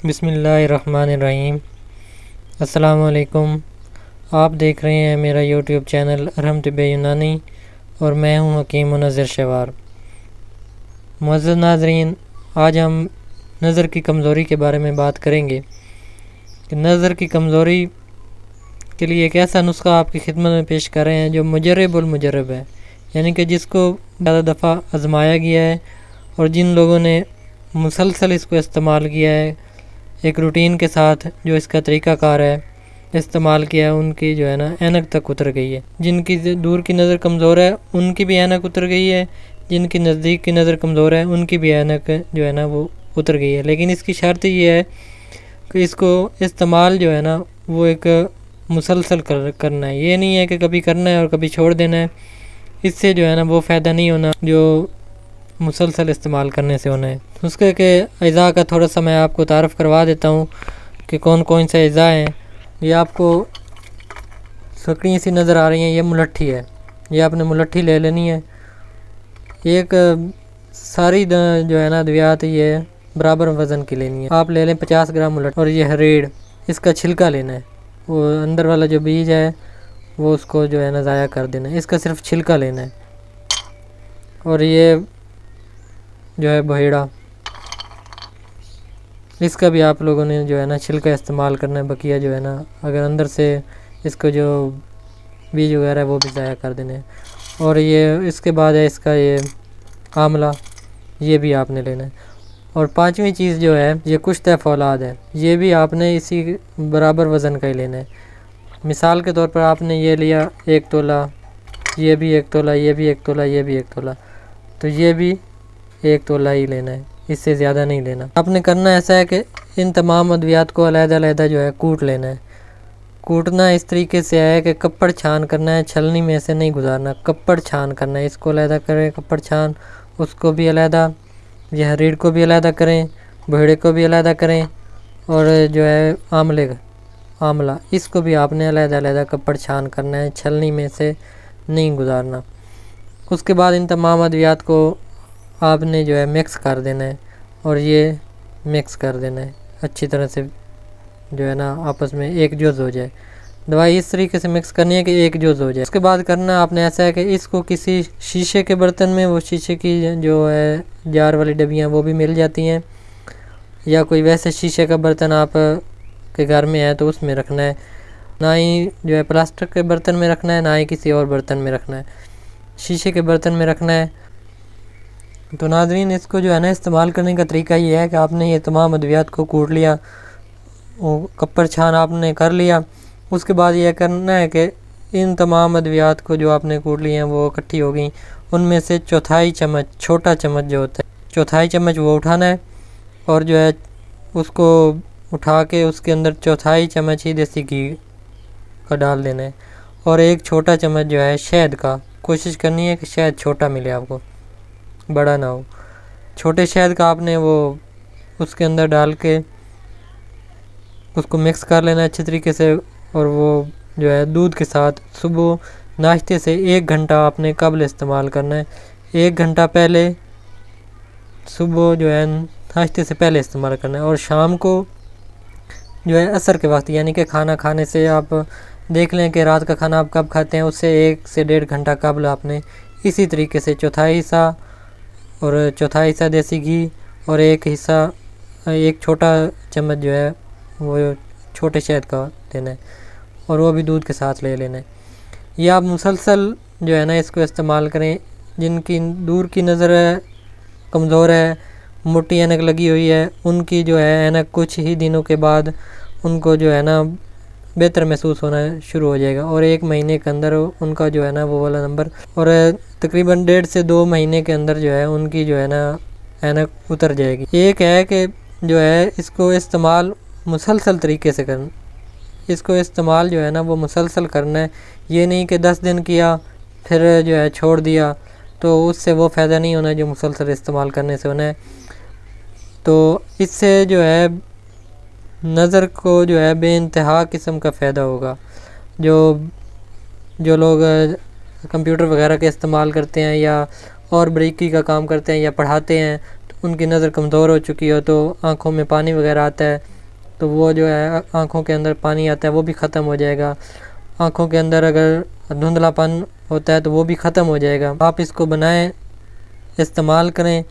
बिस्मिल्लाहिर्रहमानिर्रहीम। अस्सलाम वालेकुम। आप देख रहे हैं मेरा यूट्यूब चैनल अरहम तिब्बे यूनानी और मैं हूं हकीम मुनज़्ज़र शवार। मुअज़्ज़ज़ नाज़रीन, आज हम नज़र की कमज़ोरी के बारे में बात करेंगे कि नज़र की कमज़ोरी के लिए एक ऐसा नुस्खा आपकी खिदमत में पेश कर रहे हैं जो मुजर्रबुल मुजर्रब है, यानी कि जिसको ज़्यादा दफ़ा आजमाया गया है और जिन लोगों ने मुसलसल इसको इस्तेमाल किया है एक रूटीन के साथ, जो इसका तरीक़ाकार है इस्तेमाल किया है, उनकी जो है ना ऐनक तक उतर गई है। जिनकी दूर की नज़र कमज़ोर है उनकी भी ऐनक उतर गई है, जिनकी नज़दीक की नज़र कमज़ोर है उनकी भी ऐनक जो है ना वो उतर गई है। लेकिन इसकी शर्त ये है कि इसको इस्तेमाल जो है ना वो एक मुसलसल करना है। ये नहीं है कि कभी करना है और कभी छोड़ देना है। इससे जो है ना वो फ़ायदा नहीं होना जो मुसलसल इस्तेमाल करने से होना है। उसके के अज़ा का थोड़ा सा मैं आपको तारफ़ करवा देता हूँ कि कौन कौन से अज़ा हैं। ये आपको स्क्रीन सी नज़र आ रही है, ये मुलट्ठी है। ये आपने मुलट्ठी ले लेनी है। एक सारी जो है ना अद्वियात ये बराबर वज़न की लेनी है। आप ले लें 50 ग्राम मुलट्ठी। और ये हरेड़, इसका छिलका लेना है। वो अंदर वाला जो बीज है वो उसको जो है ना ज़ाया कर देना है। इसका सिर्फ छिलका लेना है। और ये जो है बहेड़ा, इसका भी आप लोगों ने जो है ना छिलका इस्तेमाल करना है। बकिया जो है ना अगर अंदर से इसको जो बीज वगैरह है वो भी ज़ाया कर देने हैं। और ये इसके बाद है इसका ये आंवला, ये भी आपने लेना है। और पांचवी चीज़ जो है ये कुश्त फौलाद है। ये भी आपने इसी बराबर वज़न का ही लेना है। मिसाल के तौर पर आपने ये लिया 1 तोला, ये भी 1 तोला, ये भी 1 तोला, ये भी 1 तोला, तो ये भी 1 तोला ही लेना है, इससे ज़्यादा नहीं लेना। आपने करना ऐसा है कि इन तमाम अद्वियात को अलग-अलग जो है कूट लेना है। कूटना इस तरीके से है कि कपड़ छान करना है, छलनी में से नहीं गुजारना, कपड़ छान करना है। इसको अलग करें कपड़ छान, उसको भी अलग, यह रीढ़ को भी अलग करें, भेड़े को भी अलग करें, और जो है आंवला इसको भी आपने अलग कपड़ छान करना है, छलनी में से नहीं गुजारना। उसके बाद इन तमाम अद्वियात को आपने जो है मिक्स कर देना है। और ये मिक्स कर देना है अच्छी तरह से, जो है ना आपस में एक जुज़ हो जाए। दवाई इस तरीके से मिक्स करनी है कि एक जुज़ हो जाए। उसके बाद करना आपने ऐसा है कि इसको किसी शीशे के बर्तन में, वो शीशे की जो है जार वाली डबियाँ वो भी मिल जाती हैं, या कोई वैसे शीशे का बर्तन आप के घर में है तो उसमें रखना है। ना ही जो है प्लास्टिक के बर्तन में रखना है, ना ही किसी और बर्तन में रखना है, शीशे के बर्तन में रखना है। तो नाज़रीन, इसको जो है ना इस्तेमाल करने का तरीका ये है कि आपने ये तमाम अद्वियात को कूट लिया, वो कपड़ छान आपने कर लिया। उसके बाद यह करना है कि इन तमाम अद्वियात को जो आपने कूट लिए हैं वो इकट्ठी हो गई, उनमें से चौथाई चम्मच, छोटा चम्मच जो होता है चौथाई चम्मच वो उठाना है। और जो है उसको उठा के उसके अंदर चौथाई चम्मच ही देसी घी का डाल देना है। और एक छोटा चम्मच जो है शहद का, कोशिश करनी है कि शहद छोटा मिले आपको, बड़ा ना हो। छोटे शहद का आपने वो उसके अंदर डाल के उसको मिक्स कर लेना अच्छे तरीके से। और वो जो है दूध के साथ सुबह नाश्ते से 1 घंटा आपने कबल इस्तेमाल करना है। 1 घंटा पहले, सुबह जो है नाश्ते से पहले इस्तेमाल करना है। और शाम को जो है असर के वक्त, यानी कि खाना खाने से आप देख लें कि रात का खाना आप कब खाते हैं, उससे 1 से 1.5 घंटा कबल आपने इसी तरीके से चौथाई हिस्सा देसी घी और एक छोटा चम्मच जो है वो छोटे शहद का लेना है, और वो भी दूध के साथ ले लेना है। ये आप मुसलसल जो है ना इसको इस्तेमाल करें। जिनकी दूर की नज़र है कमज़ोर है, मोटी ऐनक लगी हुई है, उनकी जो है ऐनक कुछ ही दिनों के बाद उनको जो है ना बेहतर महसूस होना शुरू हो जाएगा। और 1 महीने के अंदर उनका जो है ना वो वाला नंबर, और तकरीबन 1.5 से 2 महीने के अंदर जो है उनकी जो है ना ऐनक उतर जाएगी। एक है कि जो है इसको इस्तेमाल मुसलसल तरीके से करना, इसको इस्तेमाल जो है ना वो मुसलसल करना है। ये नहीं कि 10 दिन किया फिर जो है छोड़ दिया, तो उससे वो फ़ायदा नहीं होना जो मुसलसल इस्तेमाल करने से होना है। तो इससे जो है नज़र को जो है बेइंतहा किस्म का फ़ायदा होगा। जो लोग कंप्यूटर वगैरह के इस्तेमाल करते हैं या और बारीकी का काम करते हैं या पढ़ाते हैं, तो उनकी नज़र कमज़ोर हो चुकी हो, तो आँखों में पानी वगैरह आता है, तो वो जो है आँखों के अंदर पानी आता है वो भी ख़त्म हो जाएगा। आँखों के अंदर अगर धुंधलापन होता है तो वो भी ख़त्म हो जाएगा। आप इसको बनाएं, इस्तेमाल करें,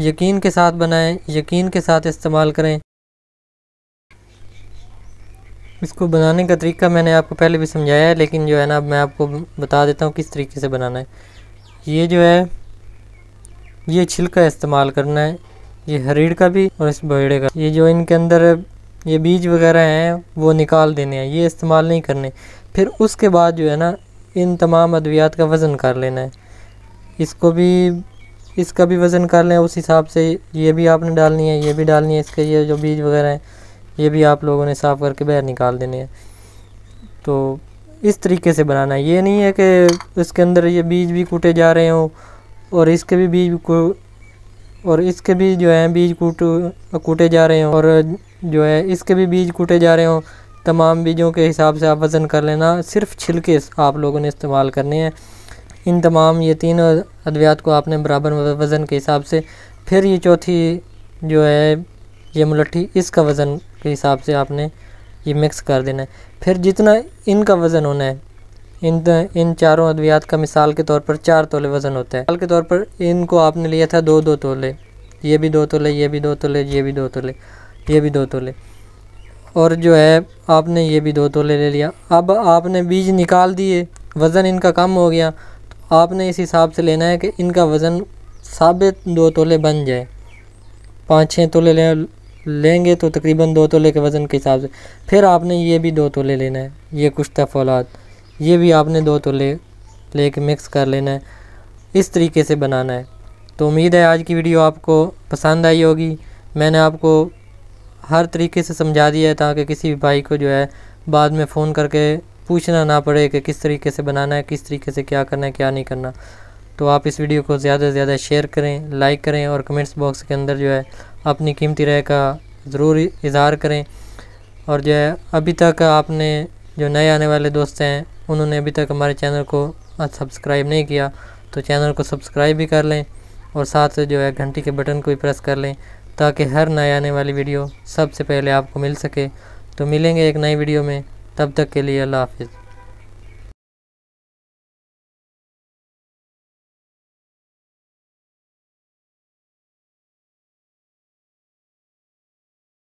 यकीन के साथ बनाएं, यकीन के साथ इस्तेमाल करें। इसको बनाने का तरीका मैंने आपको पहले भी समझाया है, लेकिन जो है ना मैं आपको बता देता हूँ किस तरीके से बनाना है। ये जो है ये छिलका इस्तेमाल करना है, ये हरीड़ का भी और इस बहेड़े का। ये जो इनके अंदर ये बीज वगैरह हैं वो निकाल देने हैं, ये इस्तेमाल नहीं करने। फिर उसके बाद जो है ना इन तमाम अद्वियात का वज़न कर लेना है। इसको भी, इसका भी वज़न कर लें उस हिसाब से। ये भी आपने डालनी है, ये भी डालनी है, इसके ये जो बीज वगैरह हैं ये भी आप लोगों ने साफ़ करके बाहर निकाल देने हैं। तो इस तरीके से बनाना है। ये नहीं है कि इसके अंदर ये बीज भी कूटे जा रहे हों और इसके भी बीज को और इसके भी जो है बीज कूटे जा रहे हों और जो है इसके भी बीज कूटे जा रहे हों। तमाम बीजों के हिसाब से आप वज़न कर लेना। सिर्फ छिलके आप लोगों ने इस्तेमाल करने हैं। इन तमाम ये 3 अद्वियात को आपने बराबर वज़न के हिसाब से, फिर ये चौथी जो है ये मुलट्ठी, इसका वज़न के हिसाब से आपने ये मिक्स कर देना है। फिर जितना इनका वज़न होना है, इन चारों अद्वियात का मिसाल के तौर पर 4 तोले वज़न होता है। मिसाल के तौर पर इनको आपने लिया था 2-2 तोले, ये भी 2 तोले, ये भी 2 तोले, ये भी 2 तोले, ये भी 2 तोले, और जो है आपने ये भी 2 तोले ले लिया। अब आपने बीज निकाल दिए, वज़न इनका कम हो गया, तो आपने इस हिसाब से लेना है कि इनका वज़न साबित 2 तोले बन जाए। 5-6 तोले लेंगे तो तकरीबन 2 तोले के वज़न के हिसाब से। फिर आपने ये भी 2 तोले लेना है, ये कुश्ता फौलाद, ये भी आपने 2 तोले लेके मिक्स कर लेना है। इस तरीके से बनाना है। तो उम्मीद है आज की वीडियो आपको पसंद आई होगी। मैंने आपको हर तरीके से समझा दिया है ताकि किसी भी भाई को जो है बाद में फ़ोन करके पूछना ना पड़े कि किस तरीके से बनाना है, किस तरीके से क्या करना है, क्या नहीं करना। तो आप इस वीडियो को ज़्यादा से ज़्यादा शेयर करें, लाइक करें और कमेंट्स बॉक्स के अंदर जो है अपनी कीमती राय का ज़रूर इज़हार करें। और जो है अभी तक आपने जो नए आने वाले दोस्त हैं उन्होंने अभी तक हमारे चैनल को सब्सक्राइब नहीं किया तो चैनल को सब्सक्राइब भी कर लें और साथ जो है घंटी के बटन को भी प्रेस कर लें ताकि हर नए आने वाली वीडियो सबसे पहले आपको मिल सके। तो मिलेंगे एक नई वीडियो में, तब तक के लिए अल्लाह हाफ़िज़।